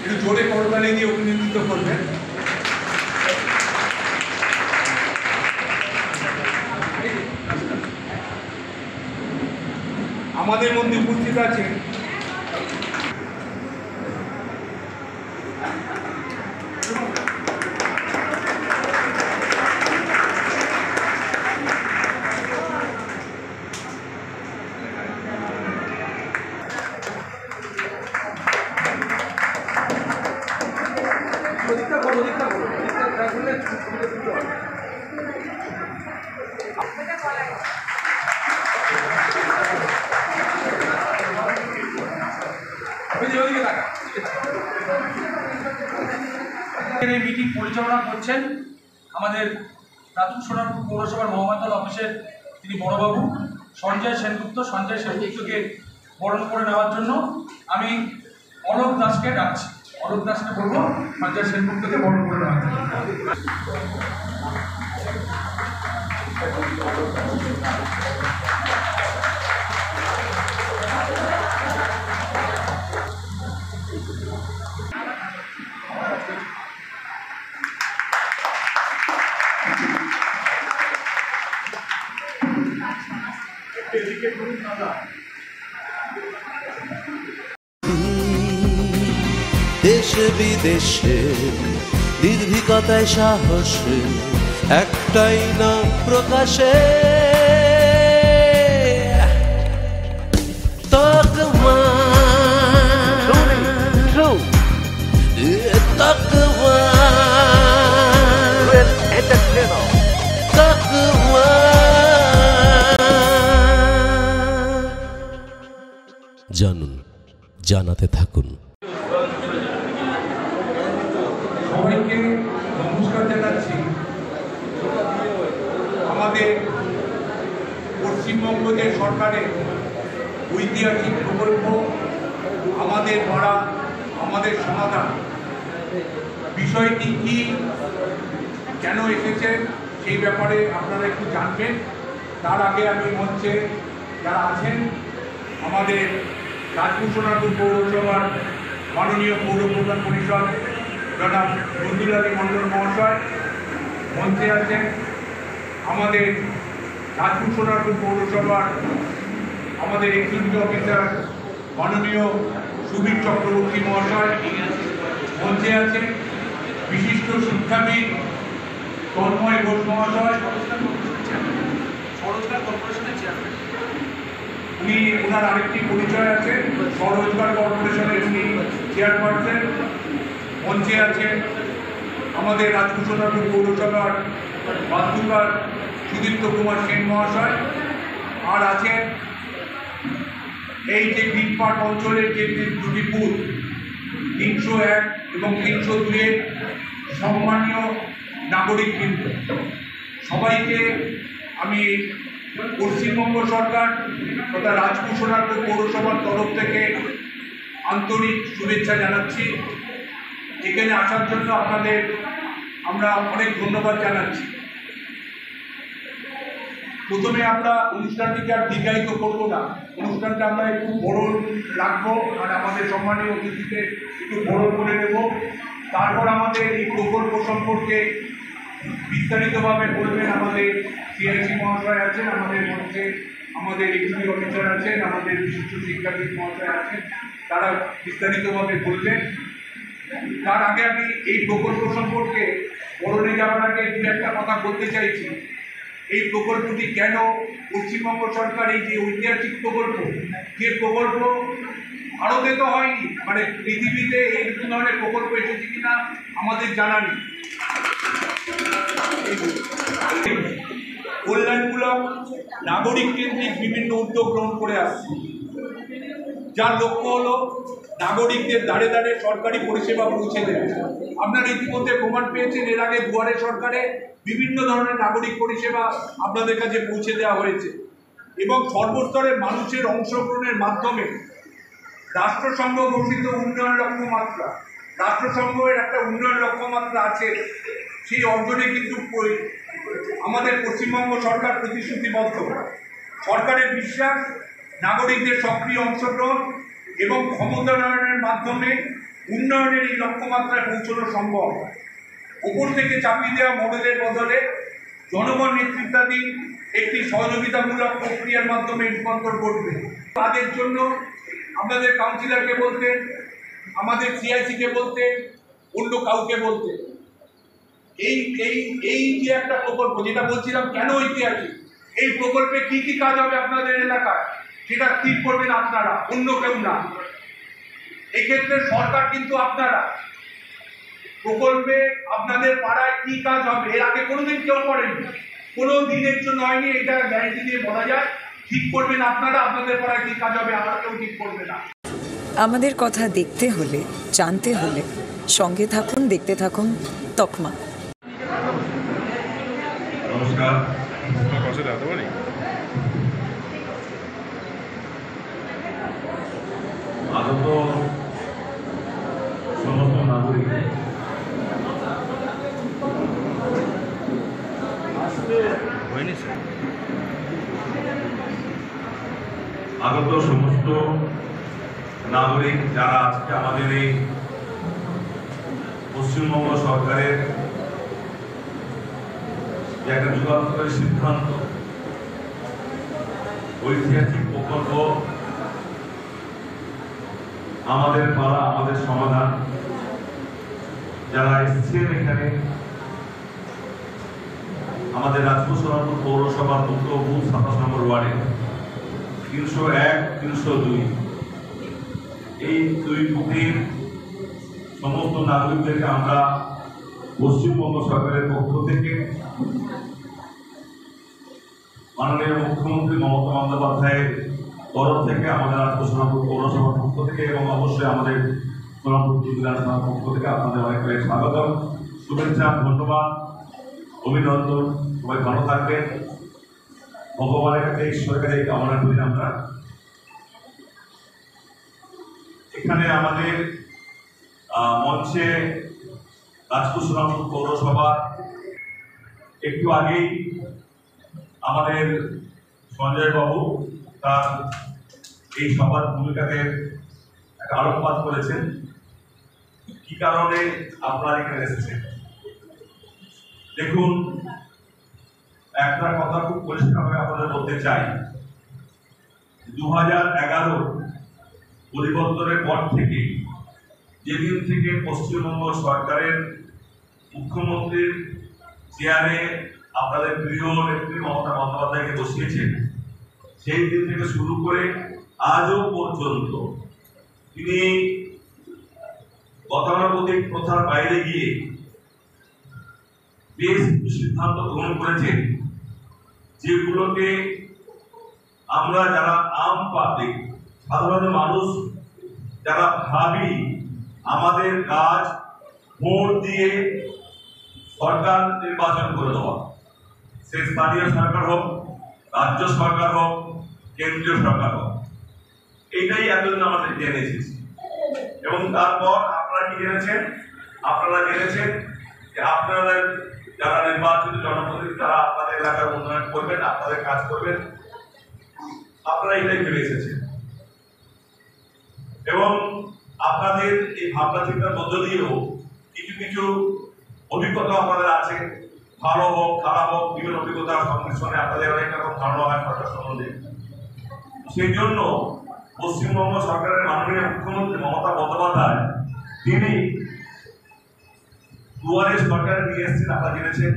একটু জোরে করতালি দিয়ে অভিনন্দিত করবেন। আমাদের মধ্যে উপস্থিত আছে মিটিং পরিচালনা করছেন আমাদের রাতুল সোনারপুর পৌরসভার মহামাতাল অফিসের তিনি বড়বাবু সঞ্জয় সেনগুপ্তকে বরণ করে নেওয়ার জন্য আমি অলোক দাসকে ডাকছি। অলোক দাসকে বলবো সঞ্জয় সেনগুপ্তকে বরণ করে নেওয়ার জন্য। দেশে বিদেশে নির্ভীকতায় সাহসে একটাই নাম প্রকাশে তকমা তকমা তকমা জানুন, জানাতে থাকুন। সবাইকে নমস্কার জানাচ্ছি। আমাদের পশ্চিমবঙ্গ যে সরকারের ঐতিহাসিক প্রকল্প আমাদের পাড়া আমাদের সমাধান বিষয়টি কি, কেন এসেছেন সেই ব্যাপারে আপনারা একটু জানবেন। তার আগে আমি মঞ্চে যারা আছেন আমাদের রাতুল সোনারপুর পৌরসভার মাননীয় পৌর প্রধান পরিষদ জনাব মঞ্জুর আলী মন্ডল মহাশয় মঞ্চে আছেন, আমাদের রাতুল সোনারপুর পৌরসভার আমাদের এক্সিকিউটিভ অফিসার মাননীয় সুবীর চক্রবর্তী মহাশয় মঞ্চে আছেন, বিশিষ্ট শিক্ষাবিদ তন্ময় ঘোষ মহাশয় উনি ওনার আরেকটি পরিচয় আছে, স্বরোজগার কর্পোরেশনের উনি চেয়ারপারসন মঞ্চে আছেন, আমাদের রাতুল সোনারপুর পৌরসভার বাস্তুকার সুদীপ্ত কুমার সেন মহাশয়, আর আছেন এই যে বিটপাট অঞ্চলের যে দুটি বুথ 301 এবং 302-এর সম্মানীয় নাগরিকবৃন্দ, সবাইকে আমি পশ্চিমবঙ্গ সরকার তথা রাতুল সোনারপুর পৌরসভার তরফ থেকে আন্তরিক শুভেচ্ছা জানাচ্ছি। এখানে আসার জন্য আপনাদের আমরা অনেক ধন্যবাদ জানাচ্ছি। প্রথমে আমরা অনুষ্ঠানটিকে আর দীর্ঘায়িত করবো না, অনুষ্ঠানটা আমরা একটু বড় রাখবো আর আমাদের সম্মানীয় অতিথিকে একটু বড় করে দেব। তারপর আমাদের এই প্রকল্প সম্পর্কে বিস্তারিতভাবে বলবেন আমাদের সিআইসি মহাশয় আছেন, আমাদের মঞ্চে আমাদের এক্সিকিউটিভ অফিসার আছেন, আমাদের বিশিষ্ট শিক্ষাবিদ মহাশয় আছেন, তারা বিস্তারিতভাবে বলবেন। তার আগে আমি এই প্রকল্প সম্পর্কে বরণে যাওয়ার আগে দু একটা কথা বলতে চাইছি। এই প্রকল্পটি কেন পশ্চিমবঙ্গ সরকার, এই যে ঐতিহাসিক প্রকল্প, যে প্রকল্প ভারতে তো হয়নি, মানে পৃথিবীতে এইরকম ধরনের প্রকল্প এসেছে কিনা আমাদের জানা নেই। কল্যাণমূলক নাগরিক কেন্দ্রিক বিভিন্ন উদ্যোগ গ্রহণ করে আসছে, যার লক্ষ্য হলো নাগরিকদের দ্বারে দ্বারে সরকারি পরিষেবা পৌঁছে দেবে। আপনারা ইতিমধ্যে প্রমাণ পেয়েছেন, এর আগে দুয়ারে সরকারে বিভিন্ন ধরনের নাগরিক পরিষেবা আপনাদের কাছে পৌঁছে দেওয়া হয়েছে এবং সর্বস্তরের মানুষের অংশগ্রহণের মাধ্যমে রাষ্ট্রসংঘ ঘোষিত উন্নয়ন লক্ষ্যমাত্রা, রাষ্ট্রসংঘের একটা উন্নয়ন লক্ষ্যমাত্রা আছে, সেই অর্জনে কিন্তু আমাদের পশ্চিমবঙ্গ সরকার প্রতিশ্রুতিবদ্ধ। সরকারের বিশ্বাস নাগরিকদের সক্রিয় অংশগ্রহণ এবং ক্ষমতায়নের মাধ্যমে উন্নয়নের এই লক্ষ্যমাত্রায় পৌঁছানো সম্ভব। উপর থেকে চাপিয়ে দেওয়া মডেলের বদলে জনগণ নেতৃত্বাধীন একটি সহযোগিতামূলক প্রক্রিয়ার মাধ্যমে রূপান্তর করবে। তাদের জন্য আপনাদের কাউন্সিলরকে বলতে, আমাদের সিআইসিকে বলতে, অন্য কাউকে বলতে, এই এই এই যে একটা প্রকল্প যেটা বলছিলাম কেন ঐতিহাসিক, এই প্রকল্পে কি কি কাজ হবে আপনাদের এলাকায় সেটা স্থির করবেন আপনারা, অন্য কেউ না। এক্ষেত্রে সরকার কিন্তু আপনারা প্রকল্পে আপনাদের পাড়ায় কি কাজ হবে এর আগে কোনোদিন কেউ করেনি, কোনো দিনের জন্য হয়নি, এটা গ্যারান্টি দিয়ে বলা যায়। ঠিক করবেন আপনারা, আপনাদের পাড়ায় কি কাজ হবে আর কেউ ঠিক করবে না। আমাদের কথা দেখতে হলে, জানতে হলে সঙ্গে থাকুন, দেখতে থাকুন তকমা। নমস্কার। আগত সমস্ত নাগরিক যারা আজকে আমাদের এই পশ্চিমবঙ্গ সরকারের যে একটা যুগান্তকারী সিদ্ধান্ত, ঐতিহাসিক প্রকল্প আমাদের পাড়া আমাদের সমাধান, যারা এসেছেন এখানে আমাদের রাজপুর সোনারপুর পৌরসভার উত্তর বুথ 27 নম্বর ওয়ার্ডে 301, 302 এই দুই বুথের সমস্ত নাগরিকদেরকে আমরা পশ্চিমবঙ্গ সরকারের পক্ষ থেকে মাননীয় মুখ্যমন্ত্রী মমতা বন্দ্যোপাধ্যায়ের তরফ থেকে, আমাদের রাজপুর সোনারপুর পৌরসভার পক্ষ থেকে এবং অবশ্যই আমাদের সোনারপুর বিধানসভার পক্ষ থেকে আপনাদের অনেক অনেক স্বাগতম, শুভেচ্ছা, ধন্যবাদ, অভিনন্দন। সবাই ভালো থাকবেন, ভগবানের কাছে, ঈশ্বরের কাছে কামনা করি। আমরা এখানে আমাদের মঞ্চে রাজপুর সোনারপুর পৌরসভা একটু আগেই আমাদের সঞ্জয় বাবু তার এই সভার ভূমিকাকে একটা আলোকপাত করেছেন, কি কারণে আপনারা এখানে এসেছেন। দেখুন, একটা কথা খুব পরিষ্কারভাবে আপনাদের বলতে চাই, 2011 পরিবর্তনের পর থেকে, যেদিন থেকে পশ্চিমবঙ্গ সরকারের মুখ্যমন্ত্রীর চেয়ারে আপনাদের প্রিয় নেত্রী মমতা বন্দ্যোপাধ্যায়কে বসিয়েছেন, সেই দিন থেকে শুরু করে আজও পর্যন্ত তিনি গতানুগতিক প্রথার বাইরে গিয়ে বেশ সিদ্ধান্ত গ্রহণ করেছেন, যেগুলোকে আমরা যারা আম পাবলিক, সাধারণ মানুষ যারা ভাবি আমাদের কাজ ভোট দিয়ে সরকার নির্বাচন করে দেওয়া, সে স্থানীয় সরকার হোক, রাজ্য সরকার হোক, কেন্দ্রীয় সরকার হোক, এইটাই এতদিন আমাদের জেনে এসেছি। এবং তারপর আপনারা কি জেনেছেন? আপনারা জেনেছেন যে আপনাদের যারা নির্বাচিত জনপ্রতিনিধি, তারা আপনাদের এলাকার উন্নয়ন করবেন, আপনাদের কাজ করবেন, আপনারা এটাই ভেবে এসেছেন। এবং আপনাদের এই ভাবনা চিন্তার মধ্য দিয়েও কিছু কিছু অভিজ্ঞতা আপনাদের আছে, ভালো হোক খারাপ হোক, বিভিন্ন অভিজ্ঞতার সংমিশ্রণে আপনাদের অনেক রকম ধারণা হয় সরকার সম্বন্ধে। সেই জন্য পশ্চিমবঙ্গ সরকারের মাননীয় মুখ্যমন্ত্রী মমতা বন্দ্যোপাধ্যায় তিনি দুয়ারে সরকারে নিয়ে এসেছেন, আপনারা জেনেছেন,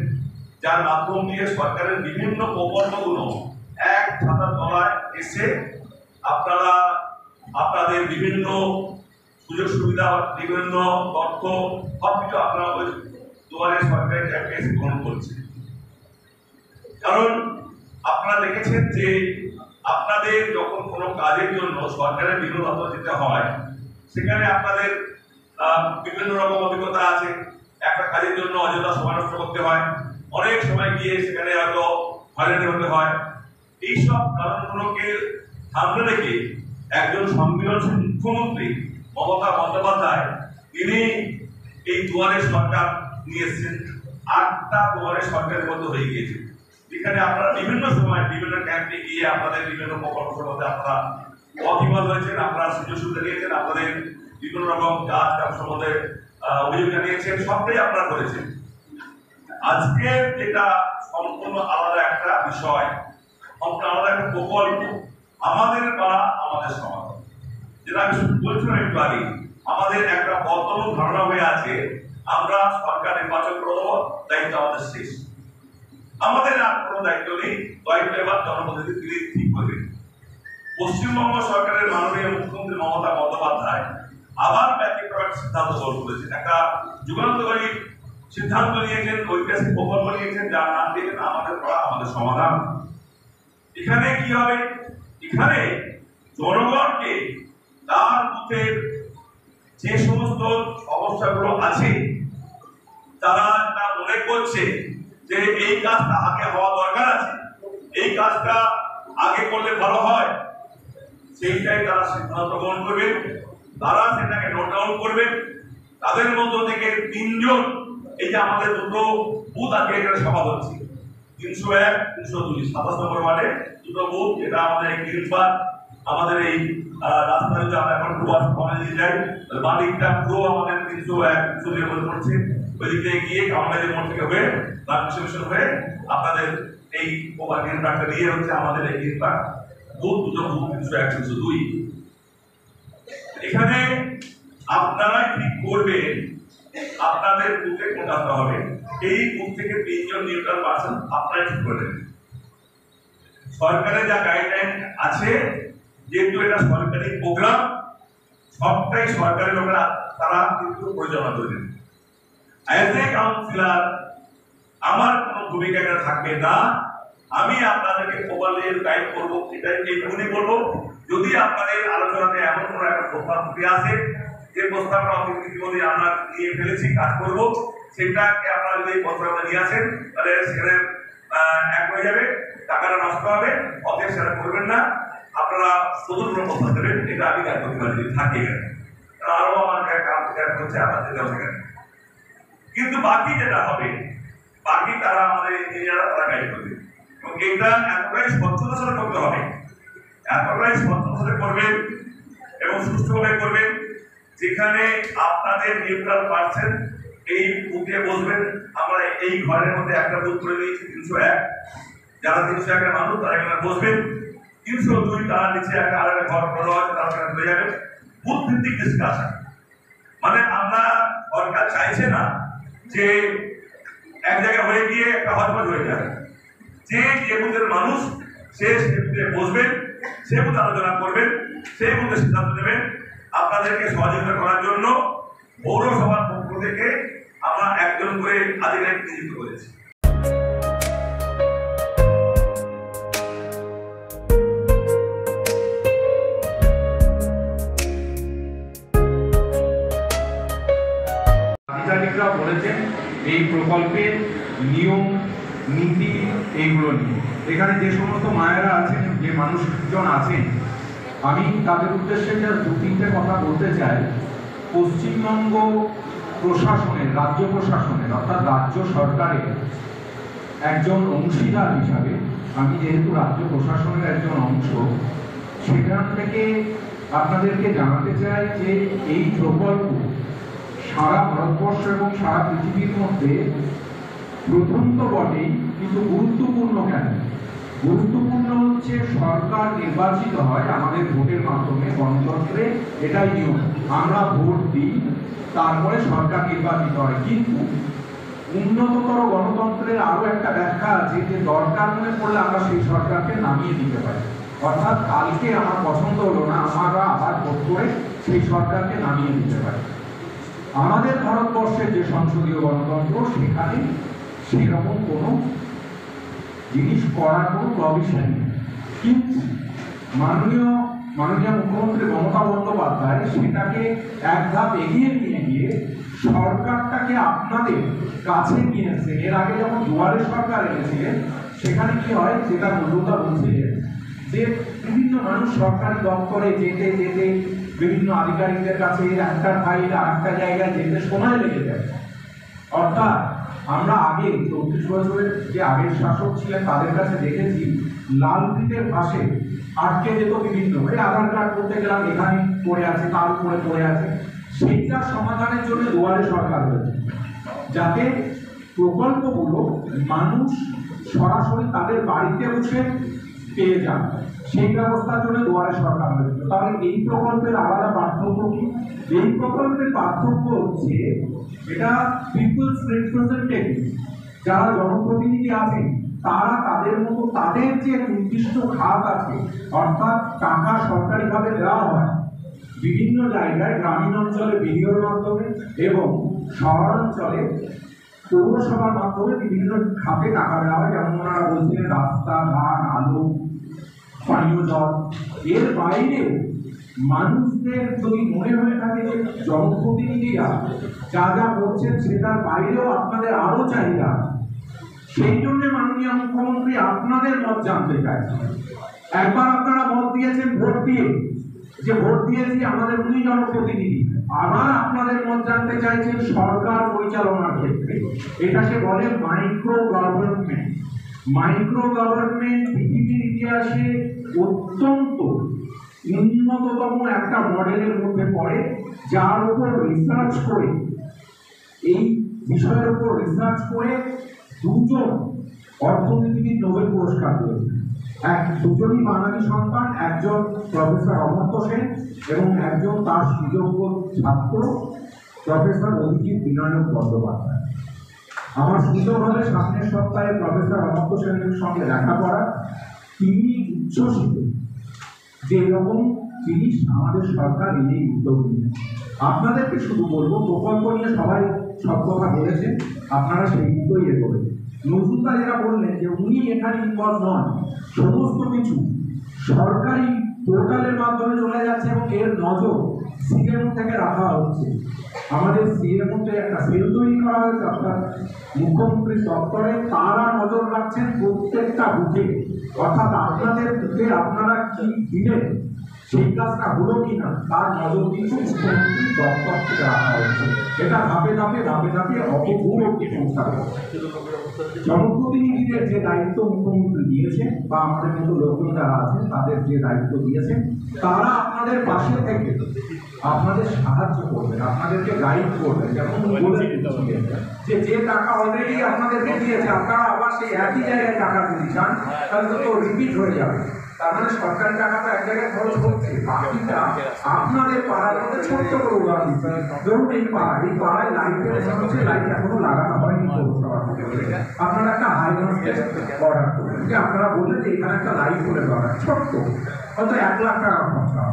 যার মাধ্যম দিয়ে সরকারের বিভিন্ন প্রকল্পগুলো এক ছাতার তলায় এসে আপনারা আপনাদের বিভিন্ন সুযোগ সুবিধা, বিভিন্ন তথ্য সবকিছু আপনারা ওই দুয়ারে সরকারের ট্যাক্সে গ্রহণ করছেন। কারণ আপনারা দেখেছেন যে আপনাদের যখন কোনো কাজের জন্য সরকারের বিভিন্ন দপ্তর যেতে হয়, সেখানে আপনাদের বিভিন্ন রকম অভিজ্ঞতা আছে। একটা কাজের জন্য অযথা সময় নষ্ট করতে হয়, অনেক সময় গিয়ে সেখানে হয়তো হয়রানি হতে হয়। এইসব কারণগুলোকে সামনে রেখে একজন সংবেদনশীল মুখ্যমন্ত্রী মমতা বন্দ্যোপাধ্যায় তিনি এই দুয়ারে সরকার নিয়ে এসেছেন। 8টা দুয়ারে সরকারের মধ্যে হয়ে গিয়েছে, যেখানে আপনারা বিভিন্ন সময় বিভিন্ন ক্যাম্পে গিয়ে আপনাদের বিভিন্ন প্রকল্পের মধ্যে আপনারা অভিমত হয়েছেন, আপনারা সুযোগ সুবিধা নিয়েছেন, আপনাদের বিভিন্ন রকম কাজ কাম সম্বন্ধে অভিযোগ জানিয়েছেন, সবটাই আপনারা করেছেন। আজকে যেটা সম্পূর্ণ আলাদা একটা বিষয়, সম্পূর্ণ আলাদা একটা প্রকল্প, আমাদের পাড়া আমাদের সমাধান, যেটা আমি বলছিলাম একটু আগে, আমাদের একটা বর্তমান ধারণা হয়ে আছে আমরা সরকার নির্বাচন করে দেবো, দায়িত্ব আমাদের শেষ, আমাদের আর কোনো দায়িত্ব নেই, দায়িত্ব এবার জনপ্রতিনিধি তিনি ঠিক করবেন। পশ্চিমবঙ্গ সরকারের মাননীয় মুখ্যমন্ত্রী মমতা বন্দ্যোপাধ্যায় আবার ব্যতিক্রম সিদ্ধান্ত গ্রহণ করেছেন, একটা যুগান্তকারী সিদ্ধান্ত নিয়েছেন, ঐতিহাসিক প্রকল্প নিয়েছেন, যার নাম দিয়েছেন আমাদের পাড়া আমাদের সমাধান। এখানে কি হবে? এখানে জনগণকে তার বুথের যে সমস্ত সমস্যাগুলো আছে, তারা তা মনে করছে যে এই কাজটা আগে হওয়া দরকার আছে, এই কাজটা আগে করলে ভালো হয়, সেইটাই তারা সিদ্ধান্ত গ্রহণ করবেন, তারা সেটাকে নোট ডাউন করবেন। তাদের মধ্য থেকে 3 জন, এই যে আমাদের দুটো বুথ আগে এখানে সভা হচ্ছে, 301, 302, 27 নম্বর ওয়ার্ডে দুটো বুথ, এটা আমাদের এই গ্রিন পার্ক, আমাদের এই রাস্তা যদি আমরা এখন ডুয়ার্স কলেজে যাই, বাদিকটা পুরো আমাদের 301, 302 মধ্যে পড়ছে, ওইদিকে গিয়ে কামালের মোড় থেকে হয়ে রামকৃষ্ণ হয়ে আপনাদের এই গ্রিন পার্কটা দিয়ে হচ্ছে আমাদের এই গ্রিন পার্ক বুথ, দুটো বুথ 301, 302। এখানে আপনারাই ঠিক করবেন আপনাদের বুথে কোনটা হবে, এই বুথ থেকে 3 জন নিউট্রাল পার্সন আপনারাই ঠিক করবেন। সরকারের যা গাইডলাইন আছে, যেহেতু এটা সরকারি প্রোগ্রাম, সবটাই সরকারের লোকেরা তারা কিন্তু পরিচালনা করবেন। অ্যাজ এ কাউন্সিলর আমার কোনো ভূমিকা এখানে থাকবে না, আমি আপনাদেরকে প্রপারলি গাইড করবো, এটাই এইটুকুনি বলবো। যদি আপনাদের আলোচনাতে এমন কোনো একটা প্রস্তাব উঠে আসে, যে প্রস্তাবটা ইতিমধ্যে আমরা নিয়ে ফেলেছি, কাজ করবো, সেটাকে আপনারা যদি প্রস্তাবটা নিয়ে আসেন, তাহলে সেখানে এক হয়ে যাবে, টাকাটা নষ্ট হবে, অতএব সেটা করবেন না, আপনারা স্বতন্ত্র প্রস্তাব দেবেন, এটা আমি গাইড করতে পারি থাকে এখানে, আরো আমার কাজ হচ্ছে আপনাদের সেখানে। কিন্তু বাকি যেটা হবে, বাকি তারা আমাদের ইঞ্জিনিয়াররা তারা গাইড করবে, এবং এটা এতটাই স্বচ্ছতার সাথে করতে হবে, এতটাই স্বচ্ছতার সাথে করবেন এবং সুষ্ঠুভাবে করবেন, যেখানে আপনাদের নিউট্রাল পার্সন এই বুথে বসবেন। আমরা এই ঘরের মধ্যে একটা বুথ করে দিয়েছি 301, যারা 301 এর মানুষ তারা এখানে বসবেন, 302 তার নিচে একটা আরেকটা ঘর খোলা আছে, তারা এখানে চলে যাবে। বুথ ভিত্তিক ডিসকাশন, মানে আমরা সরকার চাইছে না যে এক জায়গায় হয়ে গিয়ে একটা হজমজ হয়ে যাবে, যে বুথের মানুষ সে বুথে বসবেন, সে বুথে আলোচনা করবেন, সেই বুথে সিদ্ধান্ত নেবেন। আপনাদেরকে সহযোগিতা করার জন্য পৌরসভার পক্ষ থেকে আমরা একজন করে আধিকারিক নিযুক্ত করেছি। আধিকারিকরা বলেছেন এই প্রকল্পের নিয়ম নীতি এইগুলো নিয়ে। এখানে যে সমস্ত মায়েরা আছেন, যে মানুষজন আছেন, আমি তাদের উদ্দেশ্যে যা 2-3টে কথা বলতে চাই। পশ্চিমবঙ্গ প্রশাসনের, রাজ্য প্রশাসনের, অর্থাৎ রাজ্য সরকারের একজন অংশীদার হিসাবে আমি যেহেতু রাজ্য প্রশাসনের একজন অংশ, সেখান থেকে আপনাদেরকে জানাতে চাই যে এই প্রকল্প সারা ভারতবর্ষ এবং সারা পৃথিবীর মধ্যে প্রথম তো বটেই, কিন্তু গুরুত্বপূর্ণ কেন? গুরুত্বপূর্ণ হচ্ছে সরকার নির্বাচিত হয় আমাদের ভোটের মাধ্যমে, গণতন্ত্রে এটাই নিয়ম, আমরা ভোট দিই, তারপরে সরকার নির্বাচিত হয়। কিন্তু উন্নততর গণতন্ত্রের আরো একটা ব্যাখ্যা আছে যে দরকার মনে পড়লে আমরা সেই সরকারকে নামিয়ে দিতে পারি, অর্থাৎ কালকে আমার পছন্দ হলো না, আমরা আবার ভোট করে সেই সরকারকে নামিয়ে দিতে পারি। আমাদের ভারতবর্ষের যে সংসদীয় গণতন্ত্র, সেখানে সেরকম কোনো জিনিস করার কোনো প্রভিশন নেই। কিন্তু মাননীয় মুখ্যমন্ত্রী মমতা বন্দ্যোপাধ্যায় সেটাকে এক ধাপ এগিয়ে নিয়ে গিয়ে সরকারটাকে আপনাদের কাছে নিয়ে এসেছেন। এর আগে যখন দুয়ারে সরকার এনেছিলেন, সেখানে কি হয়, যেটা মধুতা বলছিলেন যে বিভিন্ন মানুষ সরকারি দপ্তরে যেতে যেতে বিভিন্ন আধিকারিকদের কাছে একটা ফাইল আর একটা জায়গায় যেতে সময় লেগে যায়। অর্থাৎ আমরা আগে 34 বছরের যে আগের শাসক ছিলেন তাদের কাছে দেখেছি লালফিতের পাশে আটকে যেত বিভিন্ন, আধার কার্ড করতে গেলাম এখানে পড়ে আছে, তার উপরে পড়ে আছে, সেইটা সমাধানের জন্য দুয়ারে সরকার হয়েছে, যাতে প্রকল্পগুলো মানুষ সরাসরি তাদের বাড়িতে বসে পেয়ে যান, সেই ব্যবস্থার জন্য দুয়ারে সরকার হয়েছিল। তাহলে এই প্রকল্পের আলাদা পার্থক্য কি? এই প্রকল্পের পার্থক্য হচ্ছে এটা পিপলস রিপ্রেজেন্টেটিভ, যারা জনপ্রতিনিধি আছেন তারা তাদের মতো তাদের যে নির্দিষ্ট খাত আছে, অর্থাৎ টাকা সরকারিভাবে দেওয়া হয় বিভিন্ন জায়গায়, গ্রামীণ অঞ্চলে বিডিওর মাধ্যমে এবং শহরাঞ্চলে পৌরসভার মাধ্যমে বিভিন্ন খাতে টাকা দেওয়া হয়। যেমন ওনারা বলছিলেন রাস্তাঘাট, আলো, পানীয় জল। এর বাইরেও মানুষদের যদি মনে হয়ে থাকে যে জনপ্রতিনিধিরা যা যা করছেন সেটার বাইরেও আপনাদের আরো চাহিদা, সেই জন্য মাননীয় মুখ্যমন্ত্রী আপনাদের মত জানতে চাইছেন। একবার আপনারা মত দিয়েছেন ভোট দিয়ে, যে ভোট দিয়েছি আমাদের উনি জনপ্রতিনিধি, আবার আপনাদের মত জানতে চাইছেন সরকার পরিচালনার ক্ষেত্রে। এটা সে বলে মাইক্রো গভর্নমেন্ট। মাইক্রো গভর্নমেন্ট পৃথিবীর ইতিহাসে অত্যন্ত উন্নততম একটা মডেলের মধ্যে পড়ে, যার উপর রিসার্চ করে, এই বিষয়ের উপর রিসার্চ করে দুজন অর্থনীতিবিদ নোবেল পুরস্কার পেয়েছেন। দুজনই বাঙালি সন্তান, একজন প্রফেসর অমর্ত্য সেন এবং একজন তার সুযোগ্য ছাত্র প্রফেসর অভিজিৎ বিনায়ক বন্দ্যোপাধ্যায়। আমার সুযোগ হলে সামনের সপ্তাহে প্রফেসর অমর্ত্য সেনের সঙ্গে দেখা করা। তিনি উচ্ছ্বসিত যে এরকম জিনিস আমাদের সরকার এই উদ্যোগ নিয়ে। আপনাদেরকে শুধু বলবো, প্রকল্প নিয়ে সবাই সব কথা বলেছেন, আপনারা সেই মতোই এগোবেন। নজরুলদা যেটা বললেন যে উনি এখানে ইনভলভ নন, সমস্ত কিছু সরকারি পোর্টালের মাধ্যমে চলে যাচ্ছে এবং এর নজর সিএমও থেকে রাখা হচ্ছে। আমাদের সিএমওতে একটা সেল তৈরি করা হয়েছে, অর্থাৎ মুখ্যমন্ত্রীর দপ্তরে তারা নজর রাখছেন প্রত্যেকটা বুথে, অর্থাৎ আপনাদের বুথে আপনারা কি দিলেন, সেই কাজটা হলো কিনা তার নজর কিন্তু মুখ্যমন্ত্রীর দপ্তর থেকে রাখা হচ্ছে। এটা ধাপে ধাপে ধাপে ধাপে অপূর্ব একটি সংস্থা। জনপ্রতিনিধিদের যে দায়িত্ব মুখ্যমন্ত্রী দিয়েছেন বা আমাদের মতো লোকজন যারা আছেন তাদের যে দায়িত্ব দিয়েছেন, তারা আপনাদের পাশে থেকে আপনাদের সাহায্য করবেন, আপনাদেরকে গাইড করবেন। যেমন বলে যে যে টাকা অলরেডি আপনাদেরকে দিয়েছে, আপনারা আবার সেই একই জায়গায় টাকা যদি চান তাহলে তো রিপিট হয়ে যাবে। তার মানে সরকারি টাকাটা এক জায়গায় খরচ হচ্ছে, বাকিটা আপনাদের পাড়ার মধ্যে ছোট্ট করে উদাহরণ দিচ্ছে। ধরুন এই পাড়ায় লাইটের হচ্ছে, লাইট এখনো লাগানো হয়নি পৌরসভার মধ্যে, আপনারা একটা হাইগঞ্জকে অর্ডার করবেন যে আপনারা বললেন যে এখানে একটা লাইট করে দরকার, ছোট্ট হয়তো 1 লাখ টাকা খরচা।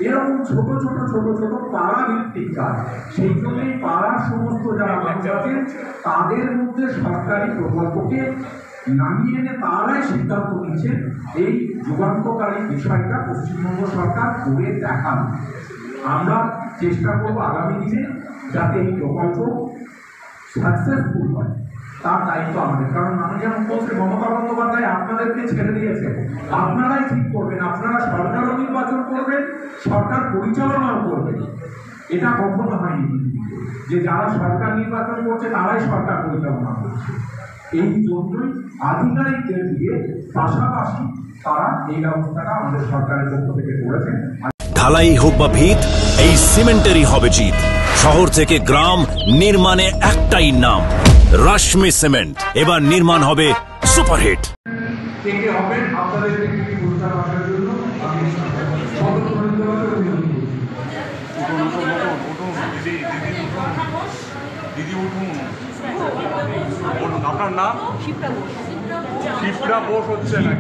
এরকম ছোট ছোট ছোট ছোট পাড়া ভিত্তিক কাজ, সেই জন্যই পাড়ার সমস্ত যারা মানুষ আছেন তাদের মধ্যে সরকারি প্রকল্পকে নামিয়ে এনে তারাই সিদ্ধান্ত নিচ্ছে এই যুগান্তকারী বিষয়টা পশ্চিমবঙ্গ সরকার করে দেখান। আমরা চেষ্টা করব আগামী দিনে যাতে এই প্রকল্প সাকসেসফুল হয়, তার দায়িত্ব আমাদের। কারণ মাননীয় মুখ্যমন্ত্রী মমতা বন্দ্যোপাধ্যায় আপনাদেরকে ছেড়ে দিয়েছে, আপনারাই ঠিক করবেন, আপনারা সরকারও নির্বাচন করবেন, সরকার পরিচালনাও করবেন। এটা কখনো হয়নি যে যারা সরকার নির্বাচন করছে তারাই সরকার পরিচালনা করছে। এই জন্যই আধিকারিকদের দিয়ে পাশাপাশি তারা এই ব্যবস্থাটা আমাদের সরকারের পক্ষ থেকে করেছেন। ঢালাই হোক বা ভিত, এই সিমেন্টেরই হবে জিত। শহর থেকে গ্রাম নির্মাণে একটাই নাম, রাশমি সিমেন্ট। এবার নির্মাণ হবে সুপারহিট। কে কে হবেন আপনাদেরকে একটি পুরস্কার আসার জন্য আমি দিদি উঠুন। আপনার নাম? শিপ্রা বোস হচ্ছে না?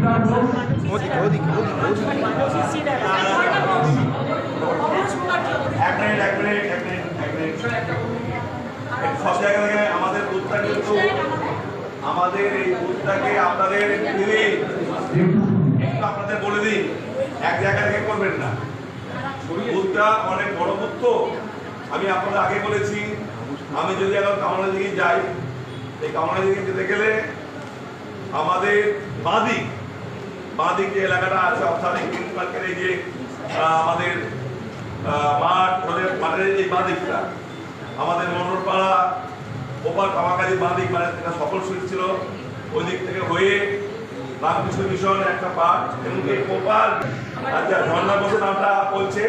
সব জায়গা থেকে আমাদের বুথটা কিন্তু আমাদের এই বুথটাকে আপনাদের আপনাদের বলে দিই, এক জায়গা থেকে করবেন না। বুথটা অনেক বড় বুথ তো, আমি আপনাদের আগে বলেছি, আমি যদি এখন কামনা দিকে যাই, এই কামনা দিকে যেতে গেলে আমাদের বাঁদিক যে এলাকাটা আছে, অর্থাৎ গ্রিন পার্কের এই যে আমাদের মাঠের যে বাঁদিকটা, আমাদের মনোরপাড়া ওপার কামাকালী বাঁদিক, মানে যেটা সকল সুইচ ছিল, ওই দিক থেকে হয়ে রামকৃষ্ণ মিশন একটা পার্ক এবং এই ওপার, আচ্ছা ঝর্ণা বসে নামটা বলছে,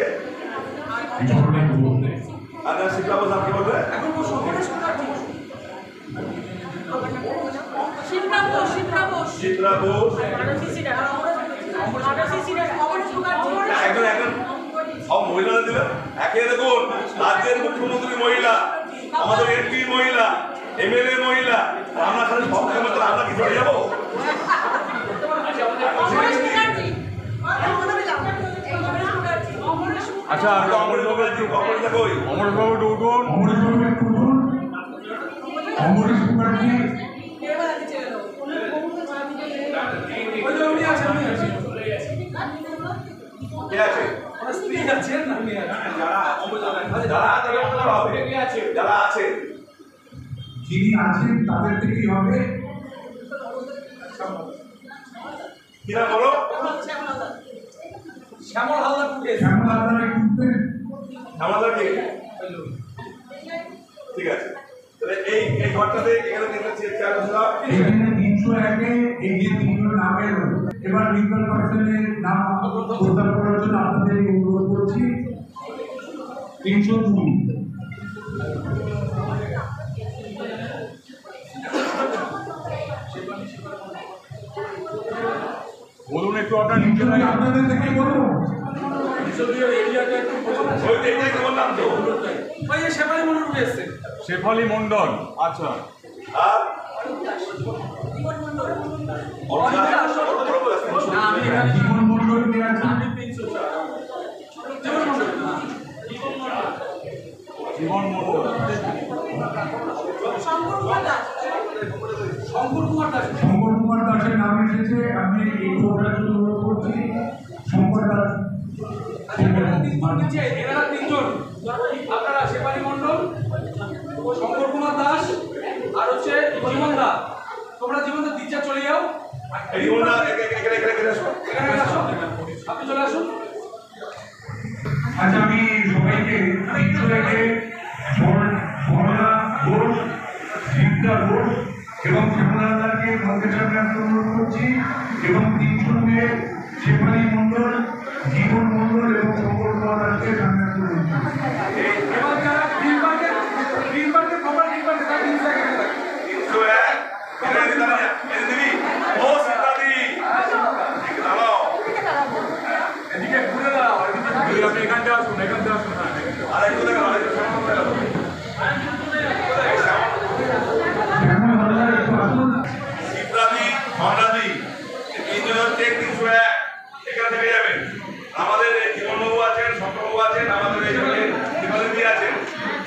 আর শিবরা বোস কি বলবে? শিবরা বোস একজন একজন সব মহিলাদের দিলেন। একে দেখুন রাজ্যের মুখ্যমন্ত্রী মহিলা, আমাদের এমপি মহিলা, এমএলএ মহিলা, আমরা খালি সব ক্ষমতা আমরা কি চলে যাবো? আচ্ছা, অমরেশবাবু কই? অমরেশবাবু উঠুন, অমরেশবাবু একটু উঠুন। অমরেশ মুখার্জি কে আছে? যারা আছে যিনি আছেন তাদের থেকেই হবে। কিনা বলো? শ্যামল হালদার শ্যামল হালদার একটু উঠবেন। আমাদের কি ঠিক আছে? তাহলে এই ঘরটাতে এখানে দেখেছি চেয়ার বসলাম। এখানে 301-এ এই যে তিনজন নাম এলো, এবার লিগাল পার্সনের নাম প্রস্তাব করার জন্য আপনাদের অনুরোধ করছি। 302 বলুন একটু আপনার নিজের আপনাদের থেকে বলুন। ওই তো এটাই তো বললাম তো। ওই যে শেফালি মন্ডল এসছে। শেফালি মন্ডল, আচ্ছা। আর জীবন মন্ডল কে আছে? জীবন মন্ডল, শঙ্কর কুমার দাস। শঙ্কর কুমার দাসের নাম এসেছে। আমি এই প্রোগ্রাম অনুরোধ করছি শঙ্কর দাস। নিচে এনারা তিনজন, আপনারা শেফালি মন্ডল, শঙ্কর কুমার দাস আর হচ্ছে জীবন দা। তোমরা জীবন দা দিচ্ছা চলে যাও। এই বলনা এখানে আসো। এখানে আসো, আপনি চলে আসুন। আচ্ছা, আমি সবাইকে 301-এ সরলা ঘোষ, শিবদা ঘোষ এবং শ্যামলাদাকে মঞ্চের সামনে আসতে অনুরোধ করছি এবং 302-এ শেফালি মন্ডল, জীবন মন্ডল এবং শঙ্কর কুমার দাসকে সামনে আসতে অনুরোধ করছি। এবার যারা গ্রিনবার্গের খবর গ্রিনবার্গের তার নিউজ এখানে থাকে। 301 এখানে দাঁড়া দিবি। ও সিতাদি দাঁড়াও। এদিকে ঘুরে দাঁড়াও, এদিকে আপনি এখান থেকে আসুন, এখান থেকে আসুন। আর একটু দেখো, আর একটু সামনে দেখো। শ্যামল হালদার একটু আসুন। শিবরাদি, ধনরাদি, তিনজন হচ্ছে 301 এখান থেকে যাবেন। আমাদের জীবনবাবু আছেন, শঙ্করবাবু আছেন, আমাদের এখানে শিবালিদি আছেন।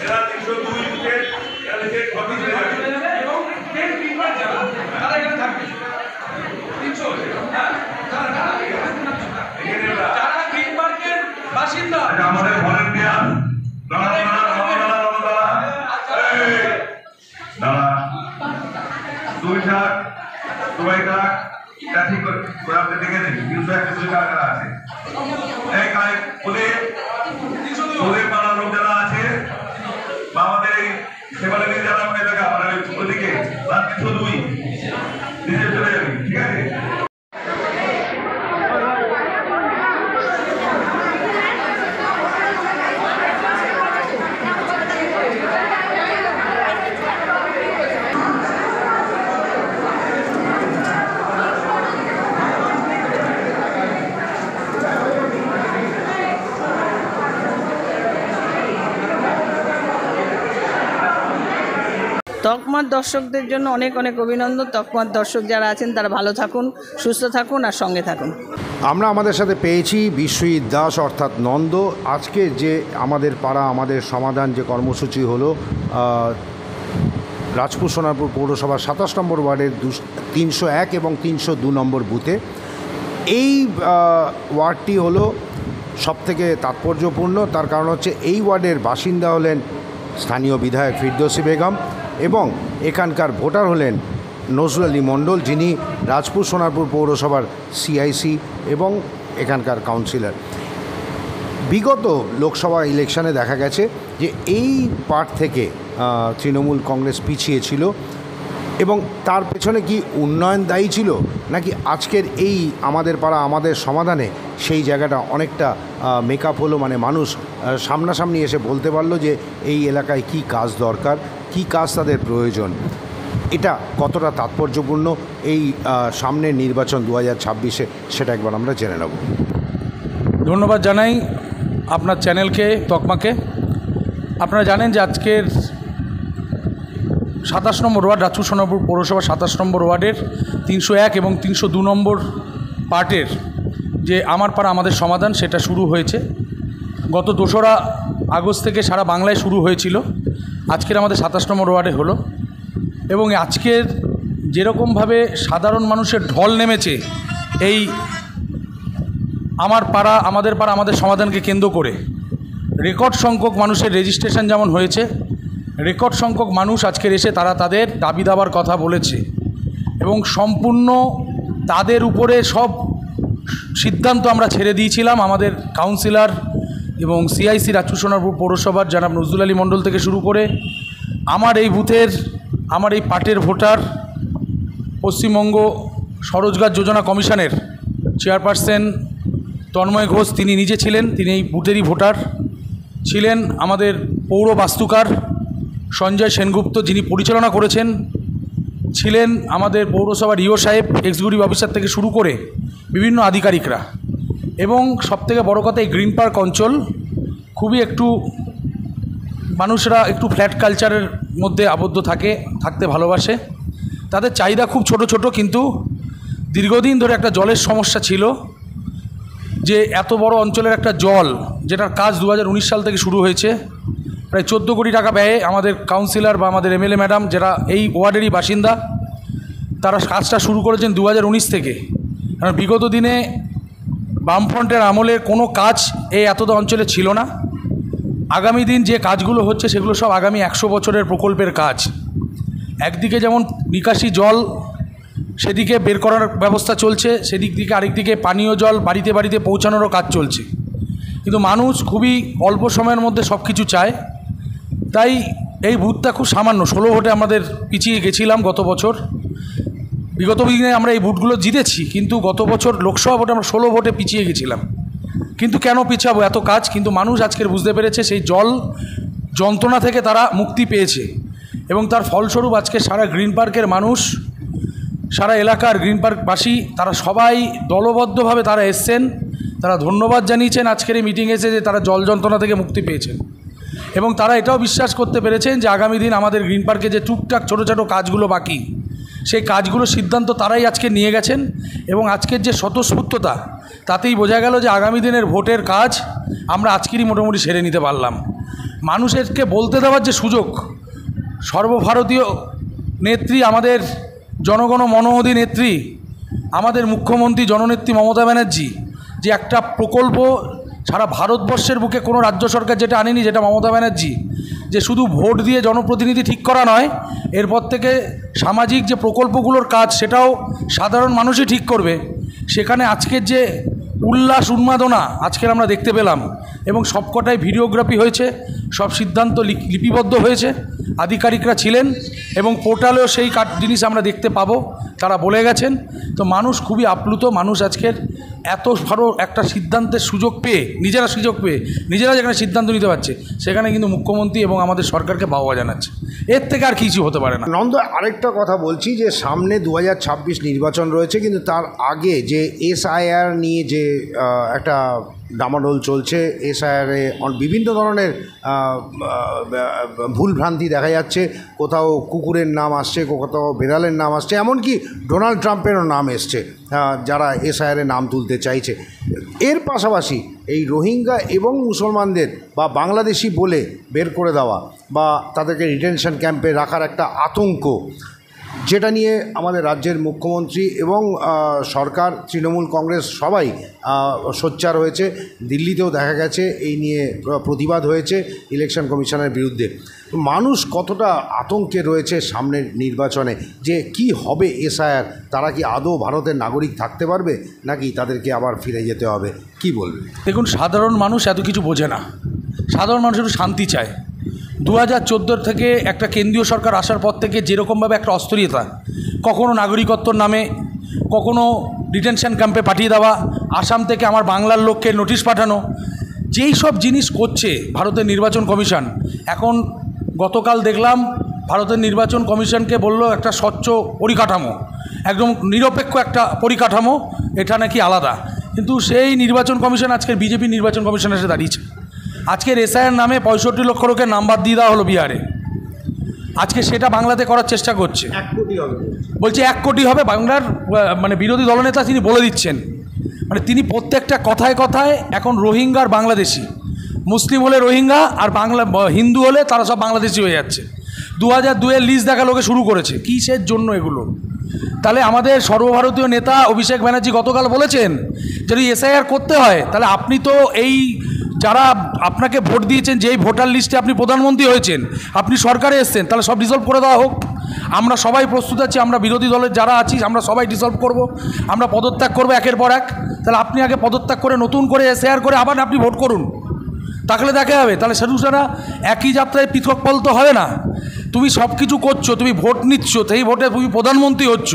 এরা 302 বুথের এরা লিখে কপি চলে যাবে। এবং ট্রেন গ্রিনবার্গ যারা তারা এখানে থাকবে 300। হ্যাঁ, এখানে এরা যারা গ্রিনবার্গের বাসিন্দা আমাদের ভলেন্টিয়ার দাঁড়া দুই থাক সবাই থাক ঠিক করে আপনি দেখে নিন 301 কারা আছে। এই কাজ ওদের পাড়ার লোক যারা আছে বা আমাদের এই সেবালিনী যারা এলাকা মানে ওদিকে 302 নিজে চলে যাবে, ঠিক আছে? তকমার দর্শকদের জন্য অনেক অনেক অভিনন্দন। তকমার দর্শক যারা আছেন তারা ভালো থাকুন, সুস্থ থাকুন আর সঙ্গে থাকুন। আমরা আমাদের সাথে পেয়েছি বিশ্বজিৎ দাস অর্থাৎ নন্দ। আজকে যে আমাদের পাড়া আমাদের সমাধান যে কর্মসূচি হলো রাজপুর সোনারপুর পৌরসভার 27 নম্বর ওয়ার্ডের 301 এবং 302 নম্বর বুথে। এই ওয়ার্ডটি হলো সবথেকে তাৎপর্যপূর্ণ, তার কারণ হচ্ছে এই ওয়ার্ডের বাসিন্দা হলেন স্থানীয় বিধায়ক ফিরদৌসী বেগম এবং এখানকার ভোটার হলেন নজরুল আলী মণ্ডল, যিনি রাজপুর সোনারপুর পৌরসভার সিআইসি এবং এখানকার কাউন্সিলর। বিগত লোকসভা ইলেকশনে দেখা গেছে যে এই পার্ট থেকে তৃণমূল কংগ্রেস পিছিয়ে ছিল এবং তার পেছনে কি উন্নয়ন দায়ী ছিল নাকি আজকের এই আমাদের পাড়া আমাদের সমাধানে সেই জায়গাটা অনেকটা মেকআপ হলো, মানে মানুষ সামনাসামনি এসে বলতে পারলো যে এই এলাকায় কি কাজ দরকার, কি কাজ তাদের প্রয়োজন। এটা কতটা তাৎপর্যপূর্ণ এই সামনের নির্বাচন 2026-এ সেটা একবার আমরা জেনে নেব। ধন্যবাদ জানাই আপনার চ্যানেলকে, তকমাকে। আপনারা জানেন যে আজকের 27 নম্বর ওয়ার্ড, রাজপুর সোনারপুর পৌরসভা 27 নম্বর ওয়ার্ডের 301 এবং 302 নম্বর পার্টের যে আমার পাড়া আমাদের সমাধান সেটা শুরু হয়েছে। গত 2রা আগস্ট থেকে সারা বাংলায় শুরু হয়েছিল, আজকের আমাদের 27 নম্বর ওয়ার্ডে হলো। এবং আজকের যেরকমভাবে সাধারণ মানুষের ঢল নেমেছে এই আমার পাড়া আমাদের সমাধানকে কেন্দ্র করে, রেকর্ড সংখ্যক মানুষের রেজিস্ট্রেশন যেমন হয়েছে, রেকর্ড সংখ্যক মানুষ আজকের এসে তারা তাদের দাবি দাবার কথা বলেছে এবং সম্পূর্ণ তাদের উপরে সব সিদ্ধান্ত আমরা ছেড়ে দিয়েছিলাম। আমাদের কাউন্সিলর এবং সিআইসি রাজপুর সোনারপুর পৌরসভার জনাব নজরুল আলী মণ্ডল থেকে শুরু করে আমার এই বুথের, আমার এই পার্টের ভোটার, পশ্চিমবঙ্গ স্বরোজগার যোজনা কমিশনের চেয়ারপারসন তন্ময় ঘোষ তিনি নিজে ছিলেন, তিনি এই বুথেরই ভোটার ছিলেন। আমাদের পৌর বাস্তুকার সঞ্জয় সেনগুপ্ত যিনি পরিচালনা করেছেন ছিলেন, আমাদের পৌরসভার ইও সাহেব, এক্সিকিউটিভ অফিসার থেকে শুরু করে বিভিন্ন আধিকারিকরা। এবং সবথেকে বড় কথা, এই গ্রিন পার্ক অঞ্চল খুবই একটু মানুষরা একটু ফ্ল্যাট কালচারের মধ্যে আবদ্ধ থাকতে ভালোবাসে। তাদের চাহিদা খুব ছোট ছোট, কিন্তু দীর্ঘদিন ধরে একটা জলের সমস্যা ছিল, যে এত বড় অঞ্চলের একটা জল যেটার কাজ 2019 সাল থেকে শুরু হয়েছে, প্রায় 14 কোটি টাকা ব্যয়ে আমাদের কাউন্সিলর বা আমাদের এমএলএ ম্যাডাম যারা এই ওয়ার্ডেরই বাসিন্দা তারা কাজটা শুরু করেছেন 2019 থেকে। কারণ বিগত দিনে বামফ্রন্টের আমলের কোনো কাজ এই এতটা অঞ্চলে ছিল না। আগামী দিন যে কাজগুলো হচ্ছে সেগুলো সব আগামী 100 বছরের প্রকল্পের কাজ। একদিকে যেমন নিকাশি জল সেদিকে বের করার ব্যবস্থা চলছে, সেদিক থেকে আরেকদিকে পানীয় জল বাড়িতে বাড়িতে পৌঁছানোরও কাজ চলছে। কিন্তু মানুষ খুবই অল্প সময়ের মধ্যে সব কিছু চায়, তাই এই বুথটা খুব সামান্য 16 ভোটে আমাদের পিছিয়ে গেছিলাম গত বছর। বিগত দিনে আমরা এই বুথগুলো জিতেছি, কিন্তু গত বছর লোকসভা ভোটে আমরা 16 ভোটে পিছিয়ে গেছিলাম। কিন্তু কেন পিছাবো, এত কাজ। কিন্তু মানুষ আজকের বুঝতে পেরেছে সেই জল যন্ত্রণা থেকে তারা মুক্তি পেয়েছে এবং তার ফলস্বরূপ আজকে সারা গ্রিন পার্কের মানুষ, সারা এলাকার গ্রিন পার্কবাসী তারা সবাই দলবদ্ধভাবে তারা এসছেন, তারা ধন্যবাদ জানিয়েছেন আজকের এই মিটিংয়ে এসে যে তারা জল যন্ত্রণা থেকে মুক্তি পেয়েছেন। এবং তারা এটাও বিশ্বাস করতে পেরেছেন যে আগামী দিন আমাদের গ্রিন পার্কে যে টুকটাক ছোটো ছোটো কাজগুলো বাকি, সেই কাজগুলোর সিদ্ধান্ত তারাই আজকে নিয়ে গেছেন। এবং আজকের যে স্বতঃস্ফূর্ততা, তাতেই বোঝা গেল যে আগামী দিনের ভোটের কাজ আমরা আজকেরই মোটামুটি সেরে নিতে পারলাম। মানুষেরকে বলতে দেওয়ার যে সুযোগ, সর্বভারতীয় নেত্রী, আমাদের জনগণ মনোমোদী নেত্রী, আমাদের মুখ্যমন্ত্রী জননেত্রী মমতা ব্যানার্জি যে একটা প্রকল্প সারা ভারতবর্ষের বুকে কোনো রাজ্য সরকার যেটা আনেনি, যেটা মমতা ব্যানার্জি, যে শুধু ভোট দিয়ে জনপ্রতিনিধি ঠিক করা নয়, এরপর থেকে সামাজিক যে প্রকল্পগুলোর কাজ সেটাও সাধারণ মানুষই ঠিক করবে। সেখানে আজকের যে উল্লাস উন্মাদনা আজকের আমরা দেখতে পেলাম এবং সবকটাই ভিডিওগ্রাফি হয়েছে, সব সিদ্ধান্ত লিপিবদ্ধ হয়েছে, আধিকারিকরা ছিলেন এবং পোর্টালেও সেই জিনিস আমরা দেখতে পাবো, তারা বলে গেছেন। তো মানুষ খুবই আপ্লুত। মানুষ আজকের এত বড় একটা সিদ্ধান্তের সুযোগ পেয়ে, নিজেরা যেখানে সিদ্ধান্ত নিতে পারছে, সেখানে কিন্তু মুখ্যমন্ত্রী এবং আমাদের সরকারকে বাহবা জানাচ্ছে। এর থেকে আর কিছু হতে পারে না। নন্দ, আরেকটা কথা বলছি যে সামনে 2026 নির্বাচন রয়েছে, কিন্তু তার আগে যে এসআইআর নিয়ে যে একটা ডামাডোল চলছে, এসআইআরে বিভিন্ন ধরনের ভুলভ্রান্তি দেখা যাচ্ছে। কোথাও কুকুরের নাম আসছে, কোথাও বিড়ালের নাম আসছে, এমনকি ডোনাল্ড ট্রাম্পেরও নাম এসছে যারা এসআইআরে নাম তুলতে চাইছে। এর পাশাপাশি এই রোহিঙ্গা এবং মুসলমানদের বা বাংলাদেশি বলে বের করে দেওয়া বা তাদেরকে রিটেনশন ক্যাম্পে রাখার একটা আতঙ্ক, যেটা নিয়ে আমাদের রাজ্যের মুখ্যমন্ত্রী এবং সরকার, তৃণমূল কংগ্রেস সবাই সোচ্চার হয়েছে। দিল্লিতেও দেখা গেছে এই নিয়ে প্রতিবাদ হয়েছে ইলেকশন কমিশনের বিরুদ্ধে। মানুষ কতটা আতঙ্কে রয়েছে সামনের নির্বাচনে, যে কি হবে এসআইআর, তারা কি আদৌ ভারতের নাগরিক থাকতে পারবে নাকি তাদেরকে আবার ফিরে যেতে হবে, কি বলবে? দেখুন, সাধারণ মানুষ এত কিছু বোঝে না। সাধারণ মানুষ একটু শান্তি চায়। 2014 থেকে একটা কেন্দ্রীয় সরকার আসার পর থেকে যেরকমভাবে একটা অস্থিরতা, কখনো নাগরিকত্বর নামে কখনো ডিটেনশন ক্যাম্পে পাঠিয়ে দেওয়া, আসাম থেকে আমার বাংলার লোককে নোটিশ পাঠানো, যেই সব জিনিস করছে ভারতের নির্বাচন কমিশন। এখন গতকাল দেখলাম ভারতের নির্বাচন কমিশনকে বলল একটা স্বচ্ছ পরিকাঠামো, একদম নিরপেক্ষ একটা পরিকাঠামো, এটা নাকি আলাদা। কিন্তু সেই নির্বাচন কমিশন আজকের বিজেপি নির্বাচন কমিশন এসে দাঁড়িয়েছে। আজকের এসআইয়ের নামে 65 লক্ষ লোকের নাম্বার দিয়ে দেওয়া হলো বিহারে, আজকে সেটা বাংলাতে করার চেষ্টা করছে। 1 কোটি হবে বলছে 1 কোটি হবে। বাংলার মানে বিরোধী দলনেতা তিনি বলে দিচ্ছেন, মানে তিনি প্রত্যেকটা কথায় কথায় এখন রোহিঙ্গা আর বাংলাদেশি, মুসলিম হলে রোহিঙ্গা আর বাংলা হিন্দু হলে তারা সব বাংলাদেশি হয়ে যাচ্ছে। 2002-এর লিস্ট দেখা লোকে শুরু করেছে। কিসের জন্য এগুলো? তাহলে আমাদের সর্বভারতীয় নেতা অভিষেক ব্যানার্জি গতকাল বলেছেন যদি এসআইআর করতে হয় তাহলে আপনি তো এই যারা আপনাকে ভোট দিয়েছেন, যেই ভোটার লিস্টে আপনি প্রধানমন্ত্রী হয়েছেন, আপনি সরকারে এসছেন, তাহলে সব ডিসলভ করে দেওয়া হোক। আমরা সবাই প্রস্তুত আছি, আমরা বিরোধী দলের যারা আছি আমরা সবাই ডিসলভ করব, আমরা পদত্যাগ করবো একের পর এক। তাহলে আপনি আগে পদত্যাগ করে নতুন করে এসআইআর করে আবার আপনি ভোট করুন, তাহলে দেখা যাবে। তাহলে সেটা একই যাত্রায় পৃথক ফল তো হবে না। তুমি সব কিছু করছো, তুমি ভোট নিচ্ছ, সেই ভোটে তুমি প্রধানমন্ত্রী হচ্ছ,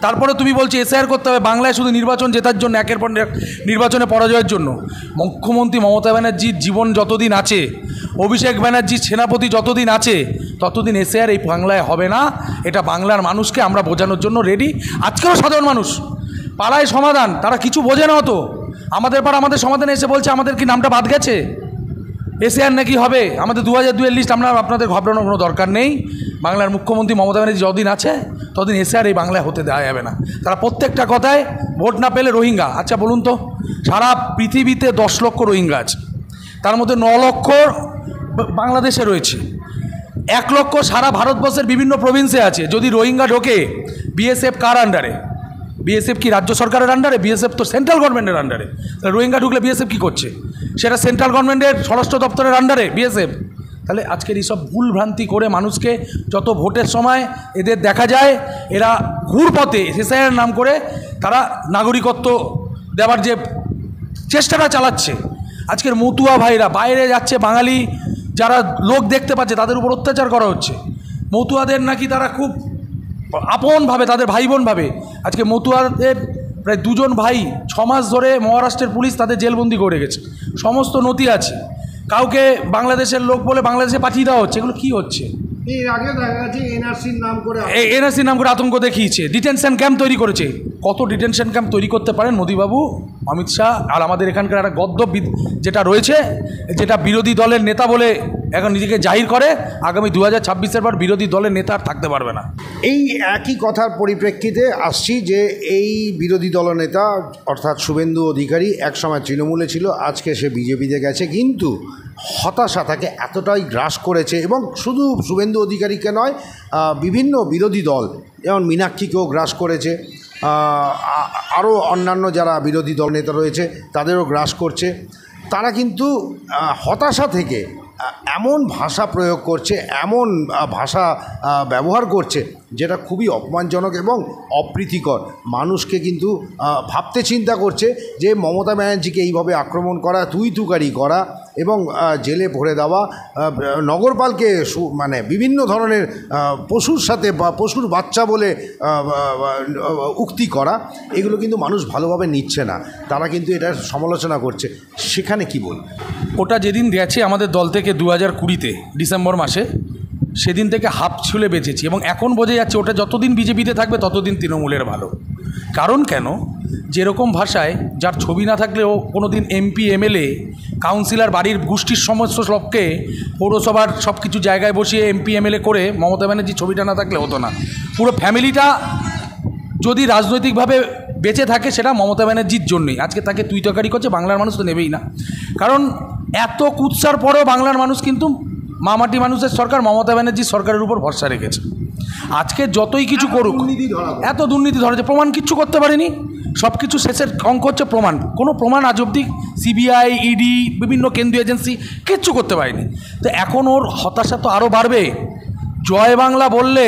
তারপরে তুমি বলছো এসআইআর করতে হবে বাংলায় শুধু নির্বাচন জেতার জন্য, একের পর এক নির্বাচনে পরাজয়ের জন্য। মুখ্যমন্ত্রী মমতা ব্যানার্জির জীবন যতদিন আছে, অভিষেক ব্যানার্জির সেনাপতি যতদিন আছে, ততদিন এসআইআর এই বাংলায় হবে না। এটা বাংলার মানুষকে আমরা বোঝানোর জন্য রেডি। আজকেও সাধারণ মানুষ পাড়ায় সমাধান, তারা কিছু বোঝে না হতো, আমাদের পাড়া আমাদের সমাধানে এসে বলছে আমাদের কি নামটা বাদ গেছে, এসআইআর নাকি হবে, আমাদের 2002-এর লিস্ট। আমরা আপনাদের ঘাবড়ানোর কোনো দরকার নেই। বাংলার মুখ্যমন্ত্রী মমতা ব্যানার্জি যতদিন আছে ততদিন এসআইআর এই বাংলায় হতে দেওয়া যাবে না। তারা প্রত্যেকটা কথায় ভোট না পেলে রোহিঙ্গা। আচ্ছা বলুন তো, সারা পৃথিবীতে 10 লক্ষ রোহিঙ্গা আছে, তার মধ্যে 9 লক্ষ বাংলাদেশে রয়েছে, 1 লক্ষ সারা ভারতবর্ষের বিভিন্ন প্রভিন্সে আছে। যদি রোহিঙ্গা ঢোকে, বিএসএফ কার আন্ডারে? বিএসএফ কি রাজ্য সরকারের আন্ডারে? বিএসএফ তো সেন্ট্রাল গভর্নমেন্টের আন্ডারে। তাহলে রোহিঙ্গা ঢুকলে বিএসএফ কী করছে? সেটা সেন্ট্রাল গভর্নমেন্টের স্বরাষ্ট্র দপ্তরের আন্ডারে বিএসএফ। তাহলে আজকের এইসব ভুল ভ্রান্তি করে মানুষকে যত ভোটের সময় এদের দেখা যায় এরা ঘুরপথে এসআইআর নাম করে তারা নাগরিকত্ব দেওয়ার যে চেষ্টাটা চালাচ্ছে। আজকের মতুয়া ভাইরা বাইরে যাচ্ছে, বাঙালি যারা লোক দেখতে পাচ্ছে তাদের উপর অত্যাচার করা হচ্ছে। মতুয়াদের নাকি তারা খুব আপন ভাবে, তাদের ভাই বোন ভাবে। আজকে মতুয়াদের প্রায় 2 জন ভাই 6 মাস ধরে মহারাষ্ট্রের পুলিশ তাদের জেলবন্দি করে গেছে, সমস্ত নথি আছে। কাউকে বাংলাদেশের লোক বলে বাংলাদেশে পাঠিয়ে দেওয়া হচ্ছে। এগুলো কী হচ্ছে? এর আগে দেখা গেছে এনআরসির নাম করে আতঙ্ক দেখিয়েছে, ডিটেনশন ক্যাম্প তৈরি করেছে। কত ডিটেনশন ক্যাম্প তৈরি করতে পারেন মোদিবাবু, অমিত শাহ? আর আমাদের এখানকার একটা গদ্য যেটা রয়েছে, যেটা বিরোধী দলের নেতা বলে এখন নিজেকে জাহির করে, আগামী 2026-এর পর বিরোধী দলের নেতা আর থাকতে পারবে না। এই একই কথার পরিপ্রেক্ষিতে আসছি যে এই বিরোধী দলনেতা অর্থাৎ শুভেন্দু অধিকারী একসময় তৃণমূলে ছিল, আজকে সে বিজেপিতে গেছে, কিন্তু হতাশা তাকে এতটাই গ্রাস করেছে, এবং শুধু শুভেন্দু অধিকারীকে নয়, বিভিন্ন বিরোধী দল যেমন মীনাক্ষীকেও গ্রাস করেছে, আরও অন্যান্য যারা বিরোধী দল নেতা রয়েছে তাদেরও গ্রাস করছে। তারা কিন্তু হতাশা থেকে এমন ভাষা প্রয়োগ করছে, এমন ভাষা ব্যবহার করছে যেটা খুবই অপমানজনক এবং অপ্রীতিকর। মানুষকে কিন্তু ভাবতে চিন্তা করছে যে মমতা ব্যানার্জিকে এইভাবে আক্রমণ করা, তুই-তুকারি করা এবং জেলে ভরে দেওয়া, নগরপালকে মানে বিভিন্ন ধরনের পশুর সাথে বা পশুর বাচ্চা বলে উক্তি করা, এগুলো কিন্তু মানুষ ভালোভাবে নিচ্ছে না, তারা কিন্তু এটার সমালোচনা করছে। সেখানে কি বল? ওটা যেদিন গেছে আমাদের দল থেকে 2020-তে ডিসেম্বর মাসে, সেদিন থেকে হাফ ছুলে বেঁচেছি, এবং এখন বোঝা যাচ্ছে ওটা যতদিন বিজেপিতে থাকবে ততদিন তৃণমূলের ভালো। কারণ কেন, যেরকম ভাষায় যার ছবি না থাকলেও কোনো দিন এমপি এমএলএ কাউন্সিলর বাড়ির গোষ্ঠীর সমস্ত সবকে পৌরসভার সব কিছু জায়গায় বসিয়ে এমপি এমএলএ করে মমতা ব্যানার্জির ছবিটা না থাকলে হতো না। পুরো ফ্যামিলিটা যদি রাজনৈতিকভাবে বেঁচে থাকে সেটা মমতা ব্যানার্জির জন্যই। আজকে তাকে তুই তরকারি করছে, বাংলার মানুষ তো নেবেই না। কারণ এত কুৎসার পরেও বাংলার মানুষ কিন্তু মামাটি মানুষের সরকার মমতা ব্যানার্জির সরকারের উপর ভরসা রেখেছে। আজকে যতই কিছু করুক, এত দুর্নীতি ধরেছে, প্রমাণ কিচ্ছু করতে পারেনি। সব কিছু শেষের অঙ্ক হচ্ছে প্রমাণ। কোনো প্রমাণ আজ অবধি সিবিআই, ইডি, বিভিন্ন কেন্দ্রীয় এজেন্সি কিচ্ছু করতে পারেনি। তো এখন ওর হতাশা তো আরও বাড়বে। জয় বাংলা বললে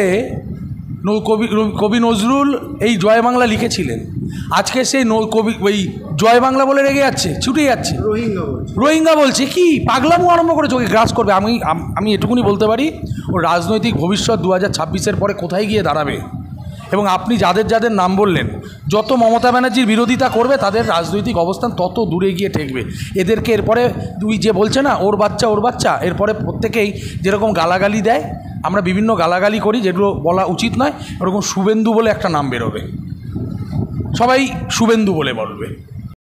কবি নজরুল এই জয় বাংলা লিখেছিলেন, আজকে সেই ওই জয় বাংলা বলে রেগে যাচ্ছে, ছুটে যাচ্ছে, রোহিঙ্গা বলছে। কি পাগলামো আরম্ভ করেছে, ওকে গ্রাস করবে। আমি এটুকুনি বলতে পারি, ওর রাজনৈতিক ভবিষ্যৎ 2026-এর পরে কোথায় গিয়ে দাঁড়াবে এবং আপনি যাদের যাদের নাম বললেন, যত মমতা ব্যানার্জির বিরোধিতা করবে তাদের রাজনৈতিক অবস্থান তত দূরে গিয়ে ঠেকবে। এদেরকে এরপরে তুই যে বলছে না ওর বাচ্চা, এরপরে প্রত্যেকেই যেরকম গালাগালি দেয়, আমরা বিভিন্ন গালাগালি করি যেগুলো বলা উচিত নয়, ওরকম শুভেন্দু বলে একটা নাম বেরোবে, সবাই শুভেন্দু বলে বলবে।